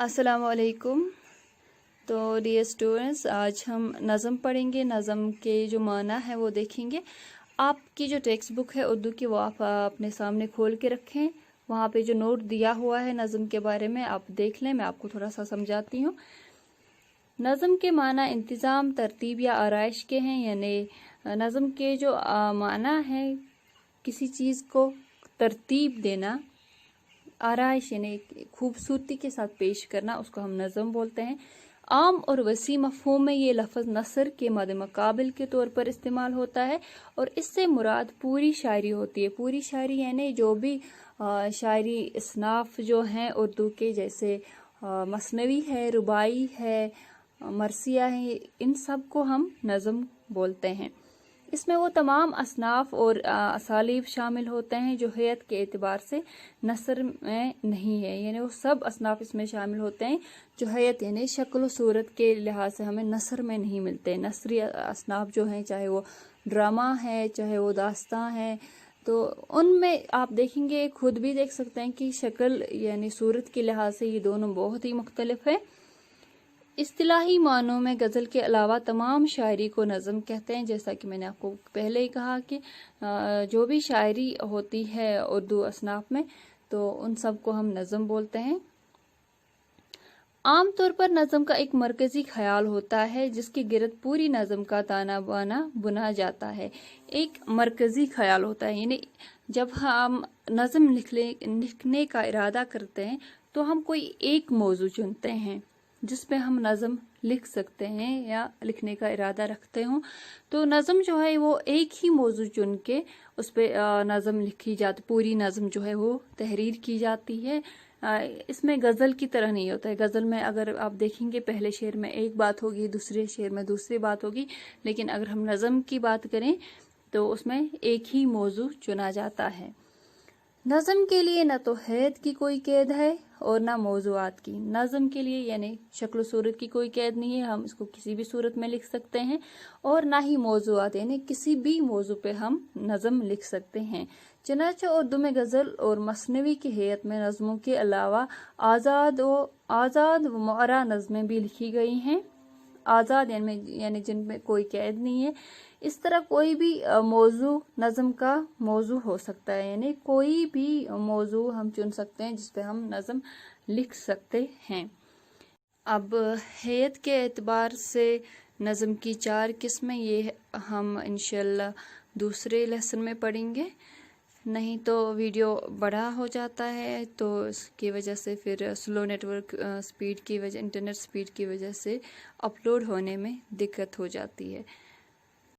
अस्सलाम वालेकुम। तो डियर स्टूडेंट्स, आज हम नज़म पढ़ेंगे। नज़म के जो माना है वो देखेंगे। आपकी जो टेक्स्ट बुक है उर्दू की वो आप अपने सामने खोल के रखें। वहाँ पे जो नोट दिया हुआ है नज़म के बारे में आप देख लें। मैं आपको थोड़ा सा समझाती हूँ। नज़म के माना इंतज़ाम, तरतीब या आराइश के हैं। यानी नज़म के जो माना है किसी चीज़ को तरतीब देना, आराइश यानी खूबसूरती के साथ पेश करना, उसको हम नज़म बोलते हैं। आम और वसी मफ़हूम में ये लफ्ज़ नसर के मद मुकाबिल के तौर पर इस्तेमाल होता है और इससे मुराद पूरी शायरी होती है। पूरी शायरी यानी जो भी शायरी इसनाफ जो हैं उर्दू के, जैसे मसनवी है, रुबाई है, मरसिया है, इन सब को हम नज़म बोलते हैं। इसमें वो तमाम असनाफ और असालीब शामिल होते हैं जो हैत के एतबार से नसर में नहीं है। यानी वो सब असनाफ इसमें शामिल होते हैं जो हैत यानी शक्ल सूरत के लिहाज से हमें नसर में नहीं मिलते। नसरी असनाफ जो हैं, चाहे वो ड्रामा है, चाहे वो दास्तां है, तो उनमें आप देखेंगे, खुद भी देख सकते हैं कि शक्ल यानी सूरत के लिहाज से ये दोनों बहुत ही मुख्तलिफ है। इस्तिलाही मानों में गज़ल के अलावा तमाम शायरी को नज़म कहते हैं। जैसा कि मैंने आपको पहले ही कहा कि जो भी शायरी होती है उर्दू असनाफ में, तो उन सब को हम नज़म बोलते हैं। आम तौर पर नज़म का एक मरकज़ी ख्याल होता है जिसके गिरद पूरी नज़म का ताना बाना बुना जाता है। एक मरकज़ी ख्याल होता है, यानी जब हम नज़म लिखने का इरादा करते हैं तो हम कोई एक मौजू चुनते हैं जिस पे हम नज़म लिख सकते हैं या लिखने का इरादा रखते हों। तो नज़म जो है वो एक ही मौजू चुन के उस पर नज़म लिखी जाती, पूरी नज़म जो है वो तहरीर की जाती है। इसमें गज़ल की तरह नहीं होता है। गज़ल में अगर आप देखेंगे पहले शेर में एक बात होगी, दूसरे शेर में दूसरी बात होगी, लेकिन अगर हम नज़म की बात करें तो उसमें एक ही मौजू चुना जाता है। नज़म के लिए न तो हैत की कोई कैद है और ना मौज़ूआत की। नज़म के लिए यानी शक्ल सूरत की कोई कैद नहीं है, हम इसको किसी भी सूरत में लिख सकते हैं, और ना ही मौज़ूआत यानी किसी भी मौजू पे हम नज़म लिख सकते हैं। चनाचे उर्दू में गज़ल और मसनवी की हैत में नज़मों के अलावा आज़ाद व मुअर्रा नज़में भी लिखी गई हैं। आज़ाद यानी जिनमें कोई कैद नहीं है। इस तरह कोई भी मौजू नज़म का मौजू हो सकता है, यानी कोई भी मौजू हम चुन सकते हैं जिस पे हम नज़म लिख सकते हैं। अब हैत के एतबार से नज़म की 4 किस्में, ये हम इंशाल्लाह दूसरे लेसन में पढ़ेंगे। नहीं तो वीडियो बड़ा हो जाता है, तो इसकी वजह से फिर स्लो नेटवर्क स्पीड की वजह, इंटरनेट स्पीड की वजह से अपलोड होने में दिक्कत हो जाती है।